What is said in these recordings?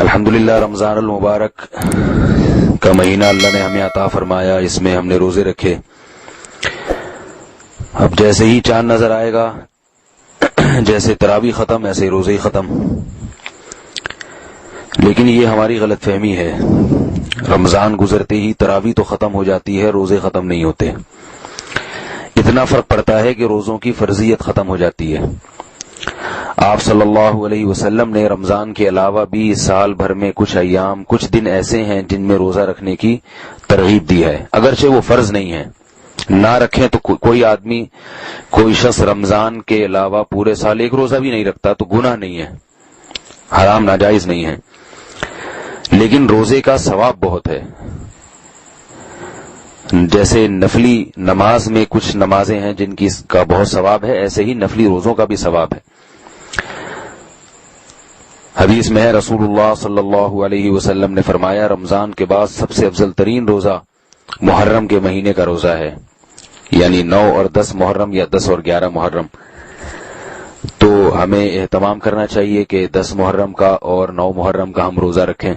الحمدللہ رمضان المبارک کا مہینہ اللہ نے ہمیں عطا فرمایا، اس میں ہم نے روزے رکھے۔ اب جیسے ہی چاند نظر آئے گا، جیسے تراویح ختم ایسے روزے ختم۔ لیکن یہ ہماری غلط فہمی ہے، رمضان گزرتے ہی تراویح تو ختم ہو جاتی ہے، روزے ختم نہیں ہوتے۔ اتنا فرق پڑتا ہے کہ روزوں کی فرضیت ختم ہو جاتی ہے۔ آپ صلی اللہ علیہ وسلم نے رمضان کے علاوہ بھی سال بھر میں کچھ ایام، کچھ دن ایسے ہیں جن میں روزہ رکھنے کی ترغیب دی ہے، اگرچہ وہ فرض نہیں ہے۔ نہ رکھیں تو کوئی شخص رمضان کے علاوہ پورے سال ایک روزہ بھی نہیں رکھتا تو گناہ نہیں ہے، حرام ناجائز نہیں ہے، لیکن روزے کا ثواب بہت ہے۔ جیسے نفلی نماز میں کچھ نمازیں ہیں جن کی کا بہت ثواب ہے، ایسے ہی نفلی روزوں کا بھی ثواب ہے۔ حدیث میں ہے، رسول اللہ صلی اللہ علیہ وسلم نے فرمایا، رمضان کے بعد سب سے افضل ترین روزہ محرم کے مہینے کا روزہ ہے، یعنی 9 اور 10 محرم یا 10 اور 11 محرم۔ تو ہمیں اہتمام کرنا چاہیے کہ 10 محرم کا اور 9 محرم کا ہم روزہ رکھیں۔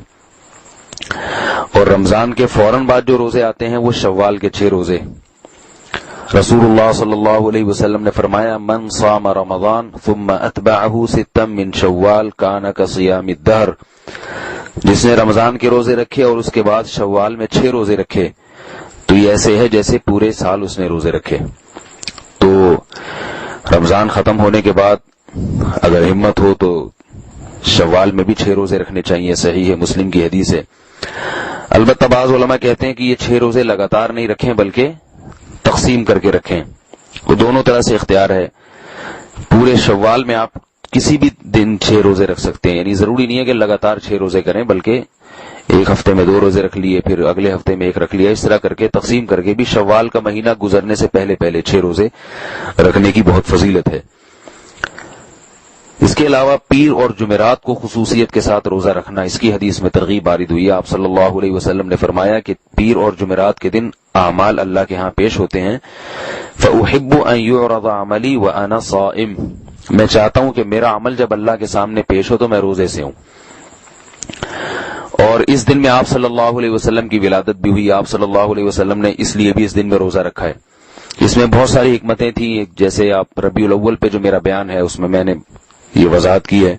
اور رمضان کے فوراً بعد جو روزے آتے ہیں وہ شوال کے 6 روزے۔ رسول اللہ صلی اللہ علیہ وسلم نے فرمایا، من صام رمضان ثم اتبعه 6 من شوال کان کصیام الدہر، جس نے رمضان کے روزے رکھے اور اس کے بعد شوال میں 6 روزے رکھے تو یہ ایسے ہے جیسے پورے سال اس نے روزے رکھے۔ تو رمضان ختم ہونے کے بعد اگر ہمت ہو تو شوال میں بھی 6 روزے رکھنے چاہیے، صحیح ہے، مسلم کی حدیث ہے۔ البتہ بعض علماء کہتے ہیں کہ یہ 6 روزے لگاتار نہیں رکھیں بلکہ تقسیم کر کے رکھیں، وہ دونوں طرح سے اختیار ہے۔ پورے شوال میں آپ کسی بھی دن 6 روزے رکھ سکتے ہیں، یعنی ضروری نہیں ہے کہ لگاتار 6 روزے کریں، بلکہ ایک ہفتے میں 2 روزے رکھ لیے، پھر اگلے ہفتے میں 1 رکھ لیا، اس طرح کر کے تقسیم کر کے بھی شوال کا مہینہ گزرنے سے پہلے 6 روزے رکھنے کی بہت فضیلت ہے۔ اس کے علاوہ پیر اور جمعرات کو خصوصیت کے ساتھ روزہ رکھنا، اس کی حدیث میں ترغیب وارد ہوئی ہے۔ آپ صلی اللہ علیہ وسلم نے فرمایا کہ پیر اور جمعرات کے دن اعمال اللہ کے ہاں پیش ہوتے ہیں، فَأُحِبُّ أَن يُعْرَضَ عَمَلِي وَأَنَا صَائِمٌ، میں چاہتا ہوں کہ میرا عمل جب اللہ کے سامنے پیش ہو تو میں روزے سے ہوں۔ اور اس دن میں آپ صلی اللہ علیہ وسلم کی ولادت بھی ہوئی، آپ صلی اللہ علیہ وسلم نے اس لیے بھی اس دن میں روزہ رکھا ہے۔ اس میں بہت ساری حکمتیں تھیں، جیسے آپ ربیع الاول پہ جو میرا بیان ہے اس میں نے یہ وضاحت کی ہے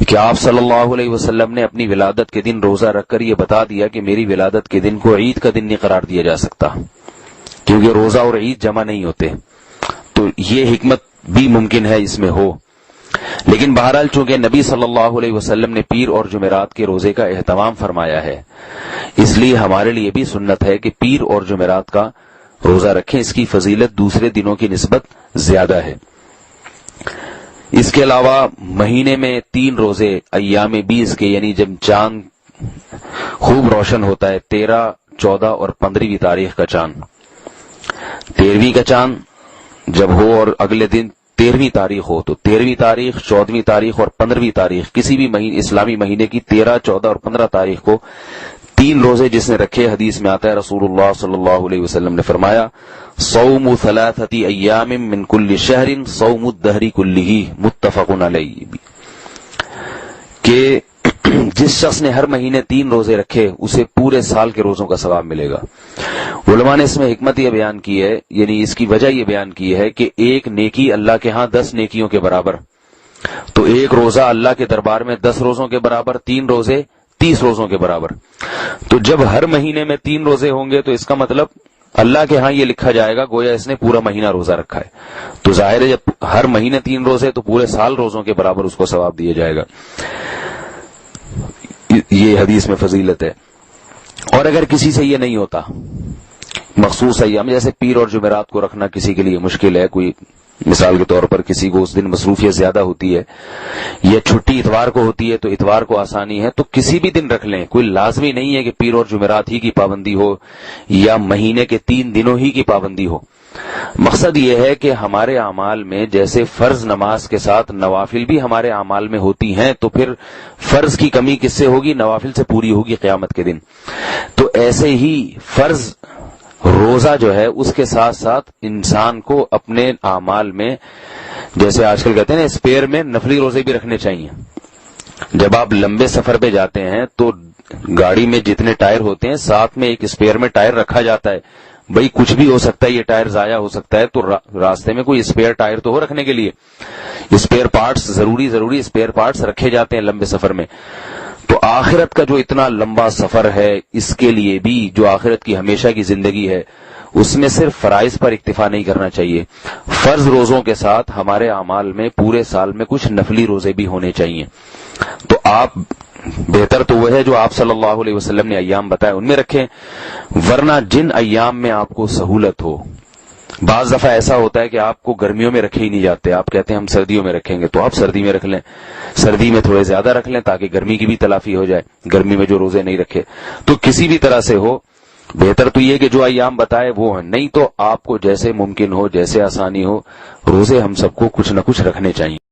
کہ آپ صلی اللہ علیہ وسلم نے اپنی ولادت کے دن روزہ رکھ کر یہ بتا دیا کہ میری ولادت کے دن کو عید کا دن نہیں قرار دیا جا سکتا، کیونکہ روزہ اور عید جمع نہیں ہوتے، تو یہ حکمت بھی ممکن ہے اس میں ہو۔ لیکن بہرحال چونکہ نبی صلی اللہ علیہ وسلم نے پیر اور جمعرات کے روزے کا اہتمام فرمایا ہے، اس لیے ہمارے لیے بھی سنت ہے کہ پیر اور جمعرات کا روزہ رکھیں، اس کی فضیلت دوسرے دنوں کی نسبت زیادہ ہے۔ اس کے علاوہ مہینے میں 3 روزے ایام 20 کے، یعنی جب چاند خوب روشن ہوتا ہے، 13، 14 اور 15ویں تاریخ کا چاند، 13ویں کا چاند جب ہو اور اگلے دن 13ویں تاریخ ہو تو 13ویں تاریخ، 14ویں تاریخ اور 15ویں تاریخ، کسی بھی اسلامی مہینے کی 13، 14 اور 15 تاریخ کو 3 روزے جس نے رکھے، حدیث میں آتا ہے رسول اللہ صلی اللہ علیہ وسلم نے فرمایا، صوم 3 ایام من کل شہر صوم الدہر کلہ، متفق علیہ، کہ جس شخص نے ہر مہینے 3 روزے رکھے اسے پورے سال کے روزوں کا ثواب ملے گا۔ علماء نے اس میں حکمت یہ بیان کی ہے، یعنی اس کی وجہ یہ بیان کی ہے کہ ایک نیکی اللہ کے ہاں 10 نیکیوں کے برابر، تو ایک روزہ اللہ کے دربار میں 10 روزوں کے برابر، 3 روزے 30 روزوں کے برابر۔ تو جب ہر مہینے میں 3 روزے ہوں گے تو اس کا مطلب اللہ کے ہاں یہ لکھا جائے گا گویا اس نے پورا مہینہ روزہ رکھا ہے، تو ظاہر ہے جب ہر مہینے 3 روزے تو پورے سال روزوں کے برابر اس کو ثواب دیا جائے گا۔ یہ حدیث میں فضیلت ہے۔ اور اگر کسی سے یہ نہیں ہوتا، مخصوص ایام جیسے پیر اور جمعرات کو رکھنا کسی کے لیے مشکل ہے، کوئی مثال کے طور پر کسی کو اس دن مصروفیت زیادہ ہوتی ہے یا چھٹی اتوار کو ہوتی ہے تو اتوار کو آسانی ہے، تو کسی بھی دن رکھ لیں، کوئی لازمی نہیں ہے کہ پیر اور جمعرات ہی کی پابندی ہو یا مہینے کے 3 دنوں ہی کی پابندی ہو۔ مقصد یہ ہے کہ ہمارے اعمال میں جیسے فرض نماز کے ساتھ نوافل بھی ہمارے اعمال میں ہوتی ہیں، تو پھر فرض کی کمی کس سے ہوگی؟ نوافل سے پوری ہوگی قیامت کے دن۔ تو ایسے ہی فرض روزہ جو ہے اس کے ساتھ ساتھ انسان کو اپنے اعمال میں، جیسے آج کل کہتے ہیں نا، اسپیئر میں نفلی روزے بھی رکھنے چاہیے۔ جب آپ لمبے سفر پہ جاتے ہیں تو گاڑی میں جتنے ٹائر ہوتے ہیں ساتھ میں ایک اسپیئر میں ٹائر رکھا جاتا ہے. بھئی کچھ بھی ہو سکتا ہے, یہ ٹائر ضائع ہو سکتا ہے, تو راستے میں کوئی اسپیئر ٹائر تو ہو رکھنے کے لیے. اسپیئر پارٹس ضروری اسپیئر پارٹس رکھے جاتے ہیں لمبے سفر میں. تو آخرت کا جو اتنا لمبا سفر ہے, اس کے لیے بھی جو آخرت کی ہمیشہ کی زندگی ہے, اس میں صرف فرائض پر اکتفا نہیں کرنا چاہیے. فرض روزوں کے ساتھ ہمارے اعمال میں پورے سال میں کچھ نفلی روزے بھی ہونے چاہیے. تو آپ بہتر تو وہ ہے جو آپ صلی اللہ علیہ وسلم نے ایام بتائے ان میں رکھیں, ورنہ جن ایام میں آپ کو سہولت ہو. بعض دفعہ ایسا ہوتا ہے کہ آپ کو گرمیوں میں رکھے ہی نہیں جاتے, آپ کہتے ہیں ہم سردیوں میں رکھیں گے, تو آپ سردی میں رکھ لیں, سردی میں تھوڑے زیادہ رکھ لیں تاکہ گرمی کی بھی تلافی ہو جائے, گرمی میں جو روزے نہیں رکھے. تو کسی بھی طرح سے ہو, بہتر تو یہ کہ جو ایام بتائے وہ ہیں, نہیں تو آپ کو جیسے ممکن ہو, جیسے آسانی ہو, روزے ہم سب کو کچھ نہ کچھ رکھنے چاہیے.